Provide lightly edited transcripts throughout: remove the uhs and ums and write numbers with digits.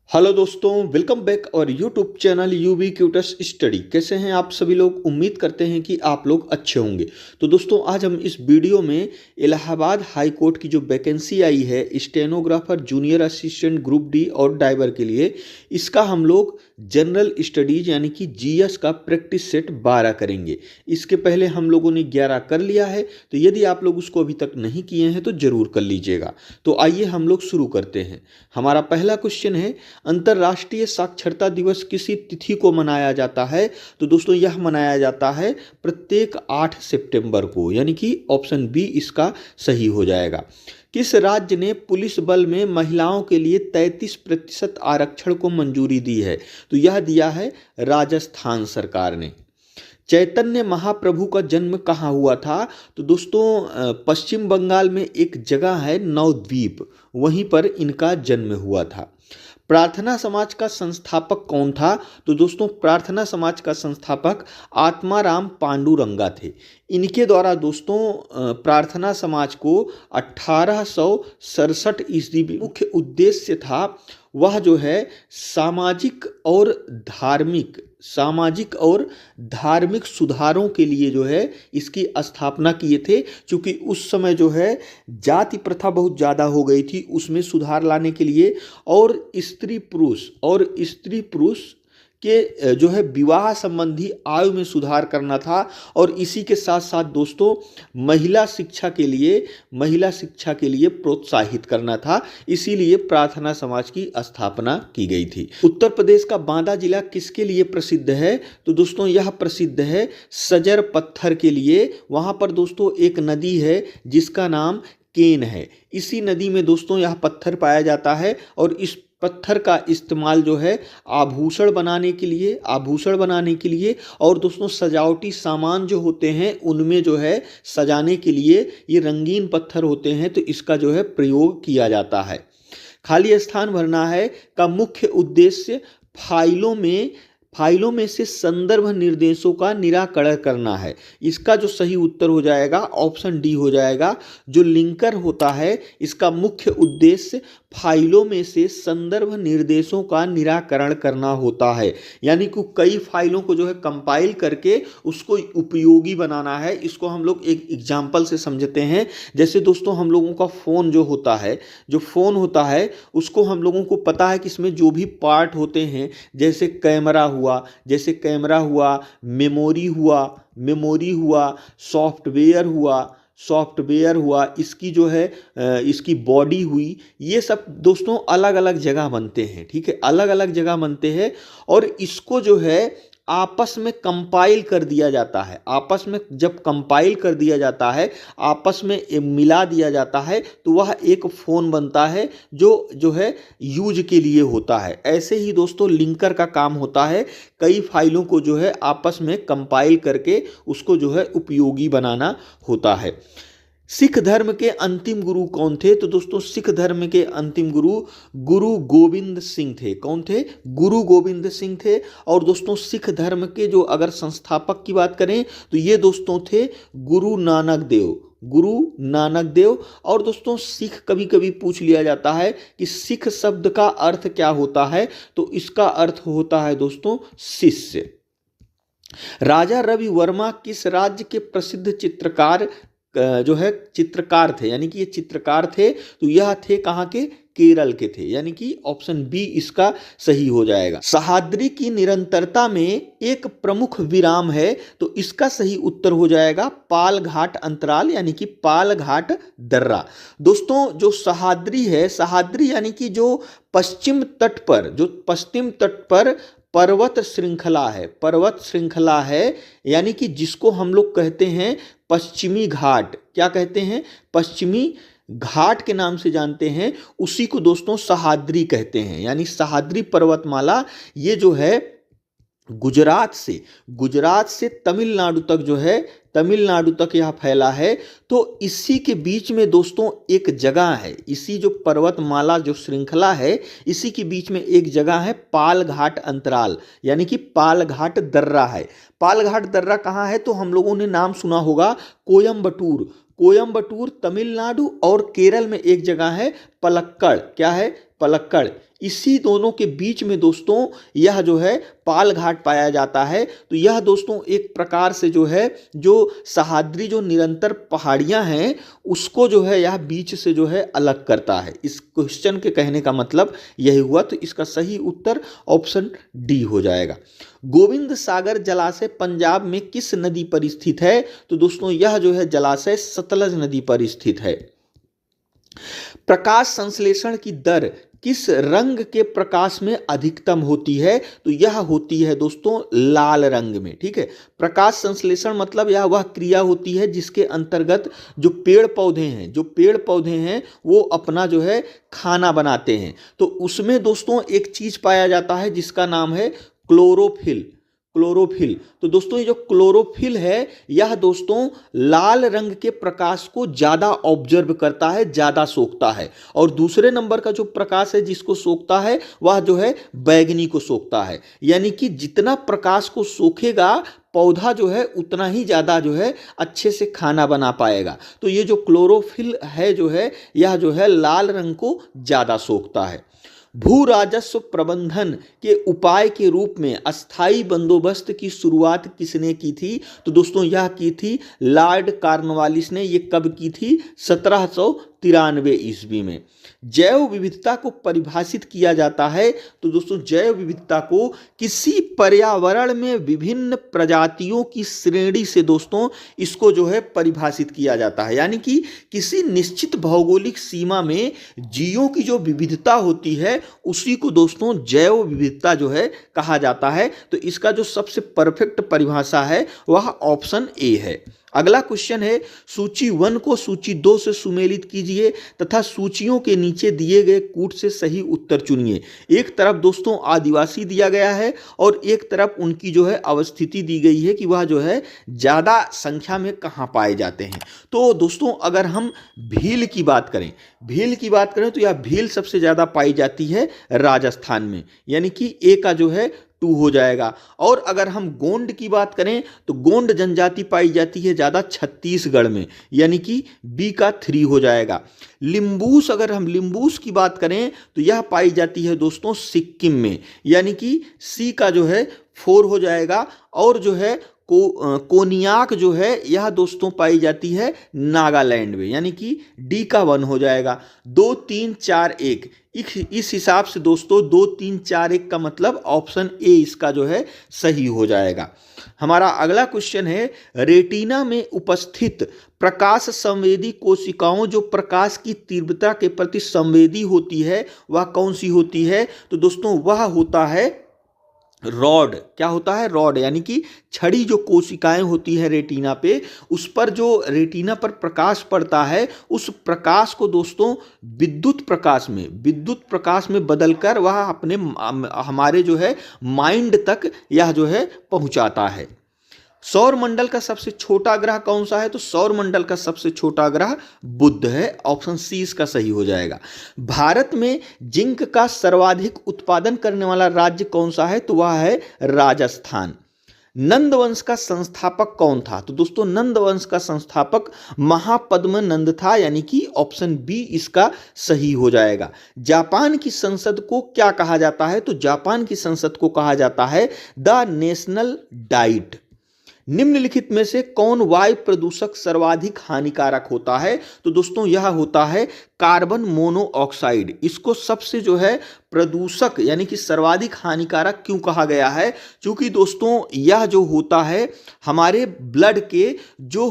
Hello दोस्तों, welcome back और YouTube channel UV क्यूटस study. कैसे हैं आप सभी लोग? उम्मीद करते हैं कि आप लोग अच्छे होंगे। तो दोस्तों, आज हम इस वीडियो में इलाहाबाद हाई कोर्ट की जो वैकेंसी आई है stenographer, junior assistant, group D और ड्राइवर के लिए, इसका हम लोग जनरल स्टडीज यानी कि जीएस का प्रैक्टिस सेट 12 करेंगे। इसके पहले हम लोगों ने 11 कर लिया है, तो यदि आप लोग उसको अभी तक नहीं किए हैं तो जरूर कर लीजिएगा। तो आइए हम लोग शुरू करते हैं। हमारा पहला क्वेश्चन है, अंतर्राष्ट्रीय साक्षरता दिवस किसी तिथि को मनाया जाता है? तो दोस्तों, यह मनाया जाता है प्रत्येक 8 सितंबर को, यानी कि ऑप्शन बी इसका सही हो जाएगा। किस राज्य ने पुलिस बल में महिलाओं के लिए 33% आरक्षण को मंजूरी दी है? तो यह दिया है राजस्थान सरकार ने। चैतन्य महाप्रभु का जन्म कहाँ हुआ था? तो दोस्तों, पश्चिम बंगाल में एक जगह है नवद्वीप, वहीं पर इनका जन्म हुआ था। प्रार्थना समाज का संस्थापक कौन था? तो दोस्तों, प्रार्थना समाज का संस्थापक आत्माराम पांडुरंगा थे। इनके द्वारा दोस्तों प्रार्थना समाज को 1867 ईस्वी में मुख्य उद्देश्य था वह जो है सामाजिक और धार्मिक सुधारों के लिए जो है इसकी स्थापना किए थे। क्योंकि उस समय जो है जाति प्रथा बहुत ज़्यादा हो गई थी, उसमें सुधार लाने के लिए और स्त्री पुरुष के जो है विवाह संबंधी आयु में सुधार करना था। और इसी के साथ साथ दोस्तों महिला शिक्षा के लिए प्रोत्साहित करना था। इसीलिए प्रार्थना समाज की स्थापना की गई थी। उत्तर प्रदेश का बांदा जिला किसके लिए प्रसिद्ध है? तो दोस्तों, यह प्रसिद्ध है सजर पत्थर के लिए। वहाँ पर दोस्तों एक नदी है जिसका नाम केन है। इसी नदी में दोस्तों यह पत्थर पाया जाता है और इस पत्थर का इस्तेमाल जो है आभूषण बनाने के लिए और दोस्तों सजावटी सामान जो होते हैं उनमें जो है सजाने के लिए ये रंगीन पत्थर होते हैं, तो इसका जो है प्रयोग किया जाता है। खाली स्थान भरना है का मुख्य उद्देश्य फाइलों में से संदर्भ निर्देशों का निराकरण करना है। इसका जो सही उत्तर हो जाएगा ऑप्शन डी हो जाएगा। जो लिंकर होता है इसका मुख्य उद्देश्य फाइलों में से संदर्भ निर्देशों का निराकरण करना होता है, यानी कि कई फाइलों को जो है कंपाइल करके उसको उपयोगी बनाना है। इसको हम लोग एक एग्जाम्पल से समझते हैं। जैसे दोस्तों हम लोगों का फ़ोन जो होता है उसको हम लोगों को पता है कि इसमें जो भी पार्ट होते हैं, जैसे कैमरा हुआ, मेमोरी हुआ, सॉफ्टवेयर हुआ, इसकी जो है इसकी बॉडी हुई, ये सब दोस्तों अलग अलग जगह बनते हैं। ठीक है, अलग अलग जगह बनते हैं और इसको जो है आपस में कंपाइल कर दिया जाता है। आपस में जब कंपाइल कर दिया जाता है, आपस में मिला दिया जाता है, तो वह एक फ़ोन बनता है जो है यूज के लिए होता है। ऐसे ही दोस्तों लिंकर का काम होता है, कई फाइलों को जो है आपस में कंपाइल करके उसको जो है उपयोगी बनाना होता है। सिख धर्म के अंतिम गुरु कौन थे? तो दोस्तों सिख धर्म के अंतिम गुरु गोविंद सिंह थे। कौन थे? गुरु गोविंद सिंह थे। और दोस्तों सिख धर्म के जो अगर संस्थापक की बात करें तो ये दोस्तों थे गुरु नानक देव। और दोस्तों सिख कभी कभी पूछ लिया जाता है कि सिख शब्द का अर्थ क्या होता है? तो इसका अर्थ होता है दोस्तों शिष्य। राजा रवि वर्मा किस राज्य के प्रसिद्ध चित्रकार थे? यानी कि ये चित्रकार थे, तो यह थे कहाँ के? केरल के थे, यानी कि ऑप्शन बी इसका सही हो जाएगा। सह्याद्री की निरंतरता में एक प्रमुख विराम है, तो इसका सही उत्तर हो जाएगा पाल घाट अंतराल, यानी कि पाल घाट दर्रा। दोस्तों जो सह्याद्री यानी कि जो पश्चिम तट पर पर्वत श्रृंखला है, यानी कि जिसको हम लोग कहते हैं पश्चिमी घाट। क्या कहते हैं? पश्चिमी घाट के नाम से जानते हैं, उसी को दोस्तों सह्याद्री कहते हैं। यानी सह्याद्री पर्वतमाला ये जो है गुजरात से तमिलनाडु तक यह फैला है। तो इसी के बीच में दोस्तों एक जगह है, इसी जो पर्वतमाला जो श्रृंखला है इसी के बीच में एक जगह है पाल घाट अंतराल, यानी कि पाल घाट दर्रा है। पाल घाट दर्रा कहाँ है? तो हम लोगों ने नाम सुना होगा कोयम्बटूर तमिलनाडु, और केरल में एक जगह है पलक्कड़। क्या है? पलक्कड़। इसी दोनों के बीच में दोस्तों यह जो है पाल घाट पाया जाता है। तो यह दोस्तों एक प्रकार से जो है जो सह्याद्री जो निरंतर पहाड़ियां हैं उसको जो है यह बीच से जो है अलग करता है। इस क्वेश्चन के कहने का मतलब यही हुआ। तो इसका सही उत्तर ऑप्शन डी हो जाएगा। गोविंद सागर जलाशय पंजाब में किस नदी पर स्थित है? तो दोस्तों यह जो है जलाशय सतलज नदी पर स्थित है। प्रकाश संश्लेषण की दर किस रंग के प्रकाश में अधिकतम होती है? तो यह होती है दोस्तों लाल रंग में। ठीक है, प्रकाश संश्लेषण मतलब यह वह क्रिया होती है जिसके अंतर्गत जो पेड़ पौधे हैं वो अपना जो है खाना बनाते हैं। तो उसमें दोस्तों एक चीज पाया जाता है जिसका नाम है क्लोरोफिल। तो दोस्तों ये जो क्लोरोफिल है यह दोस्तों लाल रंग के प्रकाश को ज्यादा ऑब्जर्व करता है, ज्यादा सोखता है। और दूसरे नंबर का जो प्रकाश है जिसको सोखता है वह जो है बैगनी को सोखता है। यानी कि जितना प्रकाश को सोखेगा पौधा जो है उतना ही ज्यादा जो है अच्छे से खाना बना पाएगा। तो ये जो क्लोरोफिल है जो है यह जो है लाल रंग को ज्यादा सोखता है। भू राजस्व प्रबंधन के उपाय के रूप में अस्थाई बंदोबस्त की शुरुआत किसने की थी? तो दोस्तों यह की थी लॉर्ड कॉर्नवालिस ने। ये कब की थी? 1793 ईस्वी में। जैव विविधता को परिभाषित किया जाता है। तो दोस्तों जैव विविधता को किसी पर्यावरण में विभिन्न प्रजातियों की श्रेणी से दोस्तों इसको जो है परिभाषित किया जाता है। यानी कि किसी निश्चित भौगोलिक सीमा में जीवों की जो विविधता होती है उसी को दोस्तों जैव विविधता जो है कहा जाता है। तो इसका जो सबसे परफेक्ट परिभाषा है वह ऑप्शन ए है। अगला क्वेश्चन है सूची 1 को सूची 2 से सुमेलित कीजिए तथा सूचियों के नीचे दिए गए कूट से सही उत्तर चुनिए। एक तरफ दोस्तों आदिवासी दिया गया है और एक तरफ उनकी जो है अवस्थिति दी गई है कि वह जो है ज़्यादा संख्या में कहाँ पाए जाते हैं। तो दोस्तों अगर हम भील की बात करें तो यह भील सबसे ज़्यादा पाई जाती है राजस्थान में, यानी कि ए का जो है 2 हो जाएगा। और अगर हम गोंड की बात करें तो गोंड जनजाति पाई जाती है ज़्यादा छत्तीसगढ़ में, यानी कि बी का 3 हो जाएगा। लिम्बूस, अगर हम लिम्बूस की बात करें तो यह पाई जाती है दोस्तों सिक्किम में, यानी कि सी का जो है 4 हो जाएगा। और जो है कोनियाक जो है यह दोस्तों पाई जाती है नागालैंड में, यानी कि डी का 1 हो जाएगा। 2 3 4 1 इस हिसाब से दोस्तों 2 3 4 1 का मतलब ऑप्शन ए इसका जो है सही हो जाएगा। हमारा अगला क्वेश्चन है रेटिना में उपस्थित प्रकाश संवेदी कोशिकाओं जो प्रकाश की तीव्रता के प्रति संवेदी होती है वह कौन सी होती है? तो दोस्तों वह होता है रॉड। क्या होता है? रॉड, यानी कि छड़ी जो कोशिकाएं होती है रेटिना पे, उस पर जो रेटिना पर प्रकाश पड़ता है उस प्रकाश को दोस्तों विद्युत प्रकाश में बदलकर वह अपने हमारे जो है माइंड तक यह जो है पहुंचाता है। सौर मंडल का सबसे छोटा ग्रह कौन सा है? तो सौर मंडल का सबसे छोटा ग्रह बुध है। ऑप्शन सी इसका सही हो जाएगा। भारत में जिंक का सर्वाधिक उत्पादन करने वाला राज्य कौन सा है? तो वह है राजस्थान। नंद वंश का संस्थापक कौन था? तो दोस्तों नंद वंश का संस्थापक महापद्म नंद था, यानी कि ऑप्शन बी इसका सही हो जाएगा। जापान की संसद को क्या कहा जाता है? तो जापान की संसद को कहा जाता है द नेशनल डाइट। निम्नलिखित में से कौन वायु प्रदूषक सर्वाधिक हानिकारक होता है? तो दोस्तों यह होता है कार्बन मोनोऑक्साइड। इसको सबसे जो है प्रदूषक यानी कि सर्वाधिक हानिकारक क्यों कहा गया है? क्योंकि दोस्तों यह जो होता है हमारे ब्लड के जो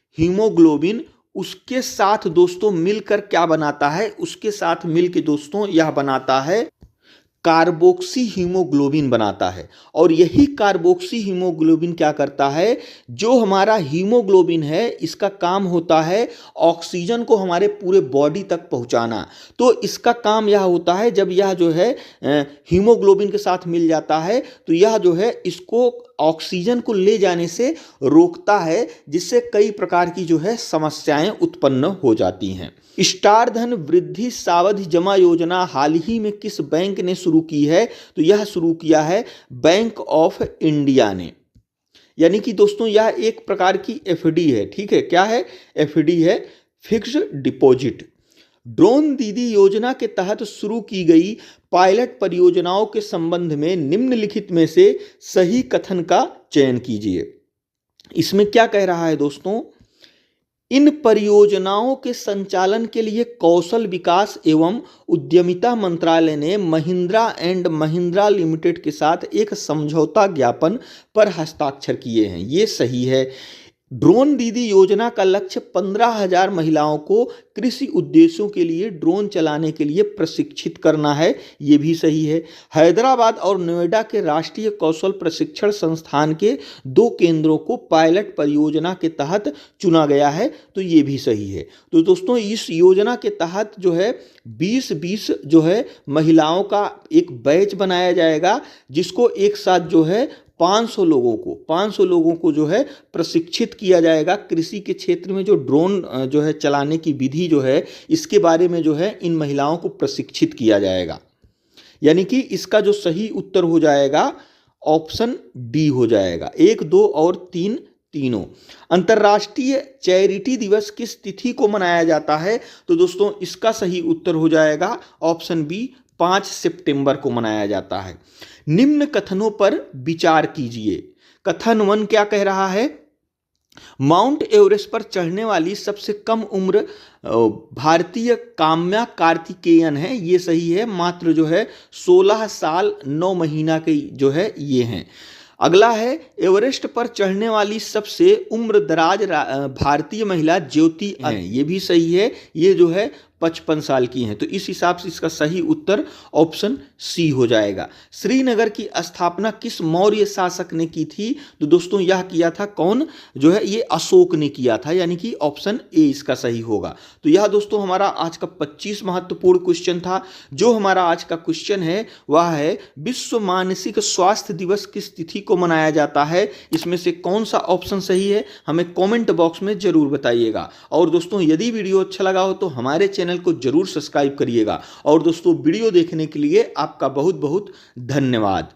हीमोग्लोबिन उसके साथ दोस्तों मिलकर क्या बनाता है? उसके साथ मिलकर दोस्तों यह बनाता है कार्बोक्सी हीमोग्लोबिन बनाता है। और यही कार्बोक्सी हीमोग्लोबिन क्या करता है? जो हमारा हीमोग्लोबिन है इसका काम होता है ऑक्सीजन को हमारे पूरे बॉडी तक पहुंचाना। तो इसका काम यह होता है जब यह जो है हीमोग्लोबिन के साथ मिल जाता है तो यह जो है इसको ऑक्सीजन को ले जाने से रोकता है, जिससे कई प्रकार की जो है समस्याएं उत्पन्न हो जाती हैं। स्टार धन वृद्धि सावधि जमा योजना हाल ही में किस बैंक ने शुरू की है? तो यह शुरू किया है बैंक ऑफ इंडिया ने। यानी कि दोस्तों यह एक प्रकार की एफडी है। ठीक है, क्या है? एफडी है, फिक्स्ड डिपॉजिट। ड्रोन दीदी योजना के तहत शुरू की गई पायलट परियोजनाओं के संबंध में निम्नलिखित में से सही कथन का चयन कीजिए। इसमें क्या कह रहा है दोस्तों, इन परियोजनाओं के संचालन के लिए कौशल विकास एवं उद्यमिता मंत्रालय ने महिंद्रा एंड महिंद्रा लिमिटेड के साथ एक समझौता ज्ञापन पर हस्ताक्षर किए हैं। ये सही है। ड्रोन दीदी योजना का लक्ष्य 15,000 महिलाओं को कृषि उद्देश्यों के लिए ड्रोन चलाने के लिए प्रशिक्षित करना है। ये भी सही है। हैदराबाद और नोएडा के राष्ट्रीय कौशल प्रशिक्षण संस्थान के 2 केंद्रों को पायलट परियोजना के तहत चुना गया है, तो ये भी सही है। तो दोस्तों इस योजना के तहत जो है 20-20 जो है महिलाओं का एक बैच बनाया जाएगा, जिसको एक साथ जो है 500 लोगों को जो है प्रशिक्षित किया जाएगा। कृषि के क्षेत्र में जो ड्रोन जो है चलाने की विधि जो है, इसके बारे में जो है इन महिलाओं को प्रशिक्षित किया जाएगा। यानी कि इसका जो सही उत्तर हो जाएगा ऑप्शन डी हो जाएगा। 1, 2 और 3 तीनों। अंतर्राष्ट्रीय चैरिटी दिवस किस तिथि को मनाया जाता है? तो दोस्तों इसका सही उत्तर हो जाएगा ऑप्शन बी, 5 सितंबर को मनाया जाता है। निम्न कथनों पर विचार कीजिए। कथन 1 क्या कह रहा है, माउंट एवरेस्ट पर चढ़ने वाली सबसे कम उम्र भारतीय काम्या कार्तिकेयन है। ये सही है। मात्र जो है 16 साल 9 महीना के जो है ये हैं। अगला है, एवरेस्ट पर चढ़ने वाली सबसे उम्र दराज भारतीय महिला ज्योति हैं। ये भी सही है। ये जो है 55 साल की हैं। तो इस हिसाब से इसका सही उत्तर ऑप्शन सी हो जाएगा। श्रीनगर की स्थापना किस मौर्य शासक ने की थी? तो दोस्तों यह किया था कौन? जो है ये अशोक ने किया था, यानी कि ऑप्शन ए इसका सही होगा। तो यह दोस्तों हमारा आज का 25 महत्वपूर्ण क्वेश्चन था। जो हमारा आज का क्वेश्चन है वह है विश्व मानसिक स्वास्थ्य दिवस किस तिथि को मनाया जाता है? इसमें से कौन सा ऑप्शन सही है हमें कमेंट बॉक्स में जरूर बताइएगा। और दोस्तों यदि वीडियो अच्छा लगा हो तो हमारे चैनल को जरूर सब्सक्राइब करिएगा। और दोस्तों वीडियो देखने के लिए आपका बहुत बहुत धन्यवाद।